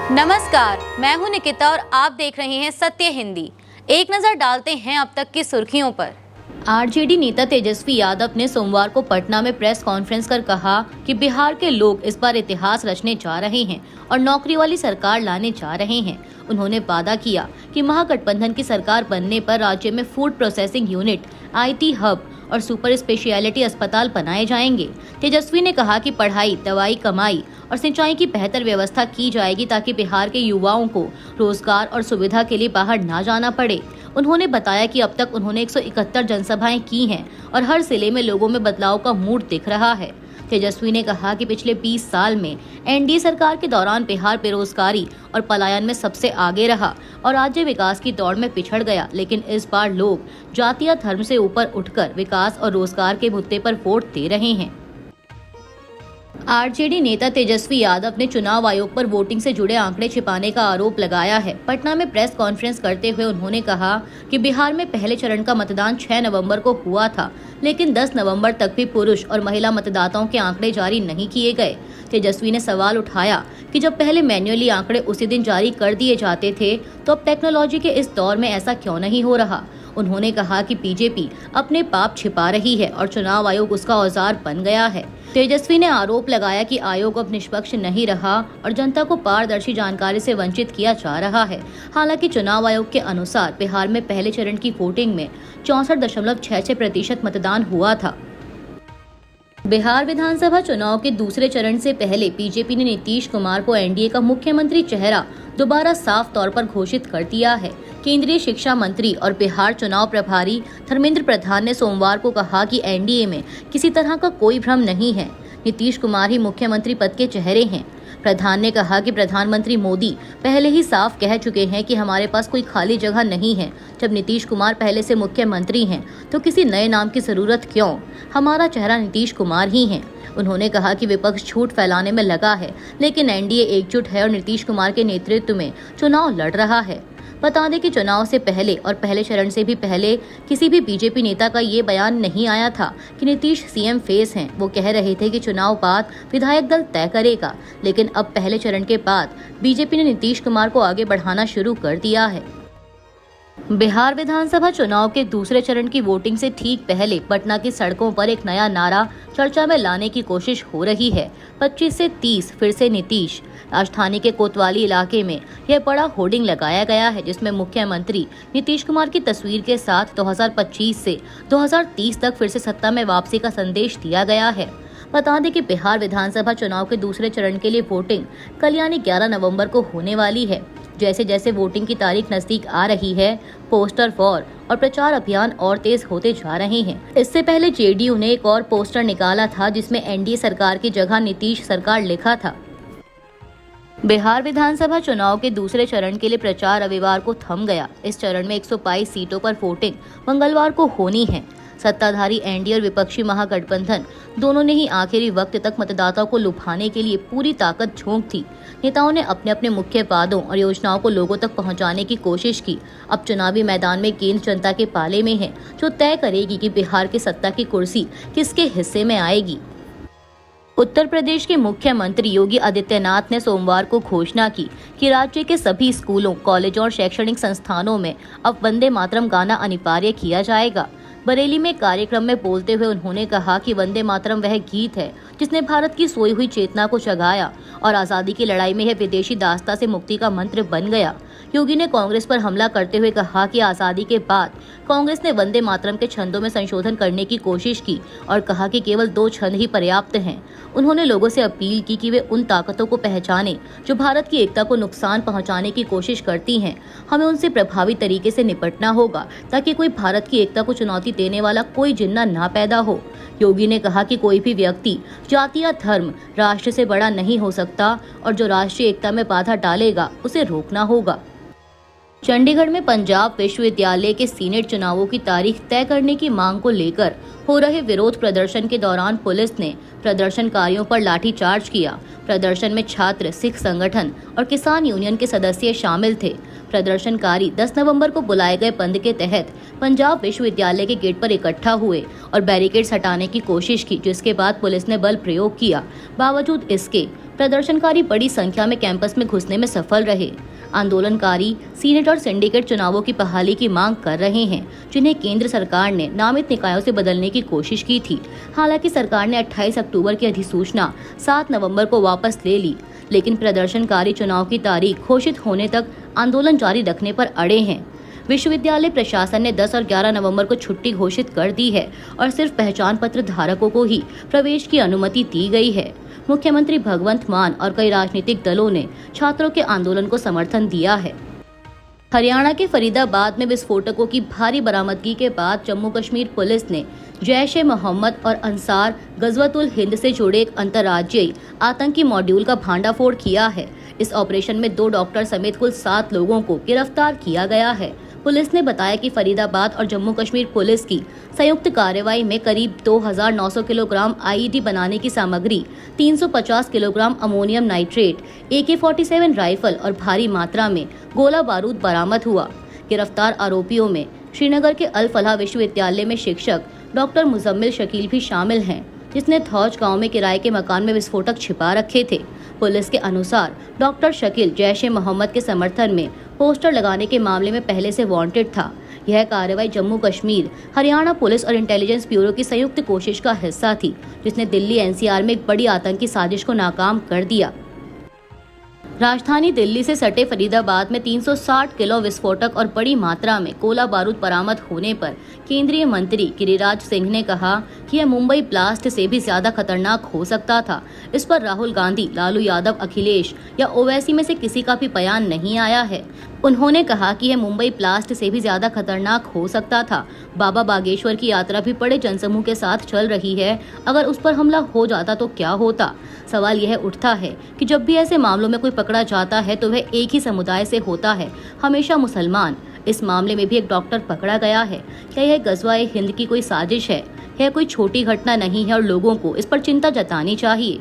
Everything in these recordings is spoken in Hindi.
नमस्कार, मैं हूं निकिता और आप देख रहे हैं सत्य हिंदी। एक नजर डालते हैं अब तक की सुर्खियों पर। आरजेडी नेता तेजस्वी यादव ने सोमवार को पटना में प्रेस कॉन्फ्रेंस कर कहा कि बिहार के लोग इस बार इतिहास रचने जा रहे हैं और नौकरी वाली सरकार लाने जा रहे हैं। उन्होंने वादा किया कि महागठबंधन की सरकार बनने पर राज्य में food processing unit, IT hub और सुपर स्पेशलिटी अस्पताल बनाए जाएंगे। तेजस्वी ने कहा कि पढ़ाई, दवाई, कमाई और सिंचाई की बेहतर व्यवस्था की जाएगी ताकि बिहार के युवाओं को रोजगार और सुविधा के लिए बाहर ना जाना पड़े। उन्होंने बताया कि अब तक उन्होंने 171 जनसभाएं की हैं और हर जिले में लोगों में बदलाव का मूड दिख रहा है। तेजस्वी ने कहा कि पिछले 20 साल में एनडीए सरकार के दौरान बिहार बेरोजगारी और पलायन में सबसे आगे रहा और राज्य विकास की दौड़ में पिछड़ गया, लेकिन इस बार लोग जातीय धर्म से ऊपर उठकर विकास और रोजगार के मुद्दे पर वोट दे रहे हैं। आरजेडी नेता तेजस्वी यादव ने चुनाव आयोग पर वोटिंग से जुड़े आंकड़े छिपाने का आरोप लगाया है। पटना में प्रेस कॉन्फ्रेंस करते हुए उन्होंने कहा कि बिहार में पहले चरण का मतदान 6 नवंबर को हुआ था, लेकिन 10 नवंबर तक भी पुरुष और महिला मतदाताओं के आंकड़े जारी नहीं किए गए। तेजस्वी ने सवाल उठाया कि जब पहले मैन्युअली आंकड़े उसी दिन जारी कर दिए जाते थे, तो अब टेक्नोलॉजी के इस दौर में ऐसा क्यों नहीं हो रहा। उन्होंने कहा कि बीजेपी अपने पाप छिपा रही है और चुनाव आयोग उसका औजार बन गया है। तेजस्वी ने आरोप लगाया कि आयोग अब निष्पक्ष नहीं रहा और जनता को पारदर्शी जानकारी से वंचित किया जा रहा है। हालांकि चुनाव आयोग के अनुसार बिहार में पहले चरण की वोटिंग में 64.66% मतदान हुआ था। बिहार विधानसभा चुनाव के दूसरे चरण से पहले बीजेपी ने नीतीश कुमार को एनडीए का मुख्यमंत्री चेहरा दोबारा साफ तौर पर घोषित कर दिया है। केंद्रीय शिक्षा मंत्री और बिहार चुनाव प्रभारी धर्मेंद्र प्रधान ने सोमवार को कहा कि एनडीए में किसी तरह का कोई भ्रम नहीं है, नीतीश कुमार ही मुख्यमंत्री पद के चेहरे हैं। प्रधान ने कहा कि प्रधानमंत्री मोदी पहले ही साफ कह चुके हैं कि हमारे पास कोई खाली जगह नहीं है। जब नीतीश कुमार पहले से मुख्यमंत्री हैं, तो किसी नए नाम की जरूरत क्यों? हमारा चेहरा नीतीश कुमार ही है। उन्होंने कहा कि विपक्ष झूठ फैलाने में लगा है, लेकिन एनडीए एकजुट है और नीतीश कुमार के नेतृत्व में चुनाव लड़ रहा है। बता दें कि चुनाव से पहले और पहले चरण से भी पहले किसी भी बीजेपी नेता का ये बयान नहीं आया था कि नीतीश सीएम फेस हैं। वो कह रहे थे कि चुनाव बाद विधायक दल तय करेगा, लेकिन अब पहले चरण के बाद बीजेपी ने नीतीश कुमार को आगे बढ़ाना शुरू कर दिया है। बिहार विधानसभा चुनाव के दूसरे चरण की वोटिंग से ठीक पहले पटना की सड़कों पर एक नया नारा चर्चा में लाने की कोशिश हो रही है। 25 से 30 फिर से नीतीश। राजधानी के कोतवाली इलाके में यह बड़ा होर्डिंग लगाया गया है, जिसमें मुख्यमंत्री नीतीश कुमार की तस्वीर के साथ 2025 से 2030 तक फिर से सत्ता में वापसी का संदेश दिया गया है। बता दें कि बिहार विधानसभा चुनाव के दूसरे चरण के लिए वोटिंग कल यानी 11 नवंबर को होने वाली है। जैसे जैसे वोटिंग की तारीख नजदीक आ रही है, पोस्टर वॉर और प्रचार अभियान और तेज होते जा रहे हैं। इससे पहले जेडीयू ने एक और पोस्टर निकाला था जिसमें एनडीए सरकार की जगह नीतीश सरकार लिखा था। बिहार विधानसभा चुनाव के दूसरे चरण के लिए प्रचार रविवार को थम गया। इस चरण में 122 सीटों पर वोटिंग मंगलवार को होनी है। सत्ताधारी एनडीए और विपक्षी महागठबंधन दोनों ने ही आखिरी वक्त तक मतदाताओं को लुभाने के लिए पूरी ताकत झोंक थी। नेताओं ने अपने अपने मुख्य वादों और योजनाओं को लोगों तक पहुंचाने की कोशिश की। अब चुनावी मैदान में गेंद जनता के पाले में है, जो तय करेगी कि बिहार की सत्ता की कुर्सी किसके हिस्से में आएगी। उत्तर प्रदेश के मुख्यमंत्री योगी आदित्यनाथ ने सोमवार को घोषणा की कि राज्य के सभी स्कूलों, कॉलेजों और शैक्षणिक संस्थानों में अब वंदे मातरम गाना अनिवार्य किया जाएगा। बरेली में कार्यक्रम में बोलते हुए उन्होंने कहा कि वंदे मातरम वह गीत है जिसने भारत की सोई हुई चेतना को जगाया और आज़ादी की लड़ाई में यह विदेशी दास्ता से मुक्ति का मंत्र बन गया। योगी ने कांग्रेस पर हमला करते हुए कहा कि आज़ादी के बाद कांग्रेस ने वंदे मातरम के छंदों में संशोधन करने की कोशिश की और कहा कि केवल 2 छंद ही पर्याप्त हैं। उन्होंने लोगों से अपील की कि वे उन ताकतों को पहचानें जो भारत की एकता को नुकसान पहुंचाने की कोशिश करती हैं। हमें उनसे प्रभावी तरीके से निपटना होगा ताकि कोई भारत की एकता को चुनौती देने वाला कोई जिन्ना ना पैदा हो। योगी ने कहा कि कोई भी व्यक्ति, जाति या धर्म राष्ट्र से बड़ा नहीं हो सकता और जो राष्ट्रीय एकता में बाधा डालेगा उसे रोकना होगा। चंडीगढ़ में पंजाब विश्वविद्यालय के सीनेट चुनावों की तारीख तय करने की मांग को लेकर हो रहे विरोध प्रदर्शन के दौरान पुलिस ने प्रदर्शनकारियों पर लाठीचार्ज किया। प्रदर्शन में छात्र, सिख संगठन और किसान यूनियन के सदस्य शामिल थे। प्रदर्शनकारी 10 नवंबर को बुलाए गए बंद के तहत पंजाब विश्वविद्यालय के गेट पर इकट्ठा हुए और बैरिकेड्स हटाने की कोशिश की, जिसके बाद पुलिस ने बल प्रयोग किया। बावजूद इसके प्रदर्शनकारी बड़ी संख्या में कैंपस में घुसने में सफल रहे। आंदोलनकारी सीनेट और सिंडिकेट चुनावों की बहाली की मांग कर रहे हैं, जिन्हें केंद्र सरकार ने नामित निकायों से बदलने की कोशिश की थी। हालांकि सरकार ने 28 अक्टूबर की अधिसूचना 7 नवंबर को वापस ले ली, लेकिन प्रदर्शनकारी चुनाव की तारीख घोषित होने तक आंदोलन जारी रखने पर अड़े हैं। विश्वविद्यालय प्रशासन ने 10 और 11 नवंबर को छुट्टी घोषित कर दी है और सिर्फ पहचान पत्र धारकों को ही प्रवेश की अनुमति दी गई है। मुख्यमंत्री भगवंत मान और कई राजनीतिक दलों ने छात्रों के आंदोलन को समर्थन दिया है। हरियाणा के फरीदाबाद में विस्फोटकों की भारी बरामदगी के बाद जम्मू कश्मीर पुलिस ने जैश ए मोहम्मद और अंसार गजवतुल हिंद से जुड़े एक अंतर्राज्यीय आतंकी मॉड्यूल का भांडाफोड़ किया है। इस ऑपरेशन में 2 डॉक्टर समेत कुल 7 लोगों को गिरफ्तार किया गया है। पुलिस ने बताया कि फरीदाबाद और जम्मू कश्मीर पुलिस की संयुक्त कार्रवाई में करीब 2900 किलोग्राम आईईडी बनाने की सामग्री, 350 kilogram ammonium nitrate, AK-47 rifle और भारी मात्रा में गोला बारूद बरामद हुआ। गिरफ्तार आरोपियों में श्रीनगर के अल फलाह विश्वविद्यालय में शिक्षक डॉक्टर मुजम्मिल शकील भी शामिल हैं, जिसने थौज गांव में किराए के मकान में विस्फोटक छिपा रखे थे। पुलिस के अनुसार डॉक्टर शकील जैश ए मोहम्मद के समर्थन में पोस्टर लगाने के मामले में पहले से वांटेड था। यह कार्रवाई जम्मू कश्मीर, हरियाणा पुलिस और इंटेलिजेंस ब्यूरो की संयुक्त कोशिश का हिस्सा थी, जिसने दिल्ली NCR में एक बड़ी आतंकी साजिश को नाकाम कर दिया। राजधानी दिल्ली से सटे फरीदाबाद में 360 किलो विस्फोटक और बड़ी मात्रा में गोला बारूद बरामद होने पर केंद्रीय मंत्री गिरिराज सिंह ने कहा कि यह मुंबई ब्लास्ट से भी ज्यादा खतरनाक हो सकता था। इस पर राहुल गांधी, लालू यादव, अखिलेश या ओवैसी में से किसी का भी बयान नहीं आया है। उन्होंने कहा कि यह मुंबई ब्लास्ट से भी ज्यादा खतरनाक हो सकता था। बाबा बागेश्वर की यात्रा भी बड़े जनसमूह के साथ चल रही है। अगर उस पर हमला हो जाता तो क्या होता? सवाल यह उठता है कि जब भी ऐसे मामलों में कोई पकड़ा जाता है तो वह एक ही समुदाय से होता है, हमेशा मुसलमान। इस मामले में भी एक डॉक्टर पकड़ा गया है। क्या यह गजवा-ए हिंद की कोई साजिश है? यह कोई छोटी घटना नहीं है और लोगों को इस पर चिंता जतानी चाहिए।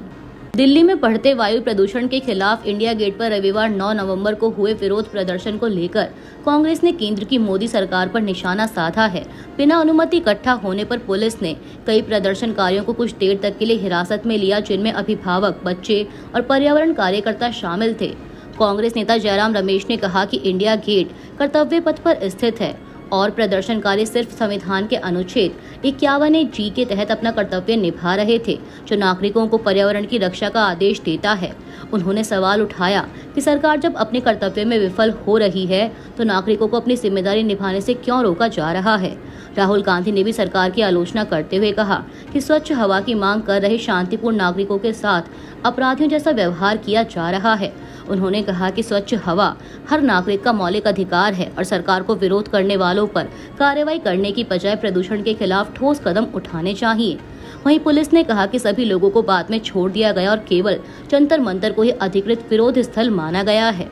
दिल्ली में बढ़ते वायु प्रदूषण के खिलाफ इंडिया गेट पर रविवार 9 नवंबर को हुए विरोध प्रदर्शन को लेकर कांग्रेस ने केंद्र की मोदी सरकार पर निशाना साधा है। बिना अनुमति इकट्ठा होने पर पुलिस ने कई प्रदर्शनकारियों को कुछ देर तक के लिए हिरासत में लिया, जिनमें अभिभावक, बच्चे और पर्यावरण कार्यकर्ता शामिल थे। कांग्रेस नेता जयराम रमेश ने कहा कि इंडिया गेट कर्तव्य पथ पर स्थित है और प्रदर्शनकारी सिर्फ संविधान के अनुच्छेद 51G के तहत अपना कर्तव्य निभा रहे थे, जो नागरिकों को पर्यावरण की रक्षा का आदेश देता है। उन्होंने सवाल उठाया कि सरकार जब अपने कर्तव्य में विफल हो रही है तो नागरिकों को अपनी जिम्मेदारी निभाने से क्यों रोका जा रहा है। राहुल गांधी ने भी सरकार की आलोचना करते हुए कहा कि स्वच्छ हवा की मांग कर रहे शांतिपूर्ण नागरिकों के साथ अपराधियों जैसा व्यवहार किया जा रहा है। उन्होंने कहा कि स्वच्छ हवा हर नागरिक का मौलिक अधिकार है और सरकार को विरोध करने वालों पर कार्रवाई करने की बजाय प्रदूषण के खिलाफ ठोस कदम उठाने चाहिए। वहीं पुलिस ने कहा कि सभी लोगों को बाद में छोड़ दिया गया और केवल जंतर मंतर को ही अधिकृत विरोध स्थल माना गया है।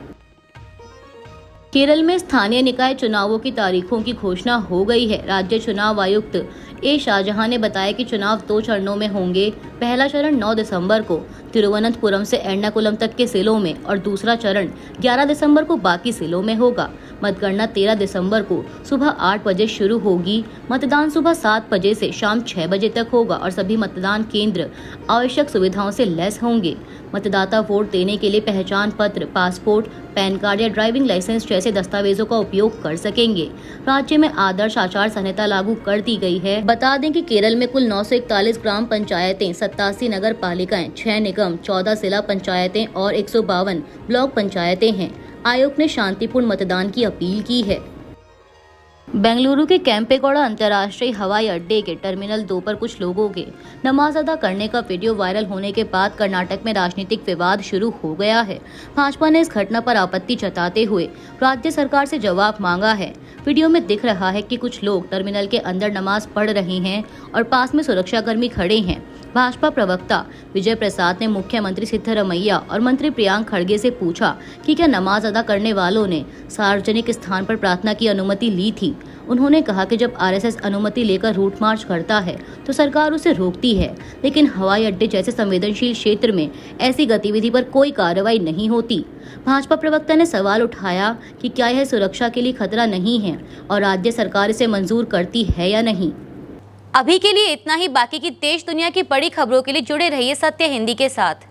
केरल में स्थानीय निकाय चुनावों की तारीखों की घोषणा हो गई है। राज्य चुनाव आयुक्त ए शाहजहां ने बताया कि चुनाव 2 चरणों में होंगे। पहला चरण 9 दिसंबर को तिरुवनंतपुरम से एर्नाकुलम तक के जिलों में और दूसरा चरण 11 दिसंबर को बाकी जिलों में होगा। मतगणना 13 दिसंबर को सुबह 8 बजे शुरू होगी। मतदान सुबह 7 बजे से शाम 6 बजे तक होगा और सभी मतदान केंद्र आवश्यक सुविधाओं से लैस होंगे। मतदाता वोट देने के लिए पहचान पत्र, पासपोर्ट, पैन कार्ड या ड्राइविंग लाइसेंस जैसे दस्तावेजों का उपयोग कर सकेंगे। राज्य में आदर्श आचार संहिता लागू कर दी गई है। बता दें कि केरल में कुल 941 ग्राम पंचायतें, 87 नगर पालिकाएं, 6 निगम, 14 जिला पंचायतें और 152 ब्लॉक पंचायतें हैं। आयोग ने शांतिपूर्ण मतदान की अपील की है। बेंगलुरु के केम्पेगौड़ा अंतर्राष्ट्रीय हवाई अड्डे के टर्मिनल 2 पर कुछ लोगों के नमाज अदा करने का वीडियो वायरल होने के बाद कर्नाटक में राजनीतिक विवाद शुरू हो गया है। भाजपा ने इस घटना पर आपत्ति जताते हुए राज्य सरकार से जवाब मांगा है। वीडियो में दिख रहा है कि कुछ लोग टर्मिनल के अंदर नमाज पढ़ रहे हैं और पास में सुरक्षाकर्मी खड़े हैं। भाजपा प्रवक्ता विजय प्रसाद ने मुख्यमंत्री सिद्धरमैया और मंत्री प्रियांक खड़गे से पूछा कि क्या नमाज अदा करने वालों ने सार्वजनिक स्थान पर प्रार्थना की अनुमति ली थी। उन्होंने कहा कि जब आरएसएस अनुमति लेकर रूट मार्च करता है तो सरकार उसे रोकती है, लेकिन हवाई अड्डे जैसे संवेदनशील क्षेत्र में ऐसी गतिविधि पर कोई कार्रवाई नहीं होती। भाजपा प्रवक्ता ने सवाल उठाया कि क्या यह सुरक्षा के लिए खतरा नहीं है और राज्य सरकार इसे मंजूर करती है या नहीं। अभी के लिए इतना ही। बाकी की देश दुनिया की बड़ी खबरों के लिए जुड़े रहिए सत्य हिंदी के साथ।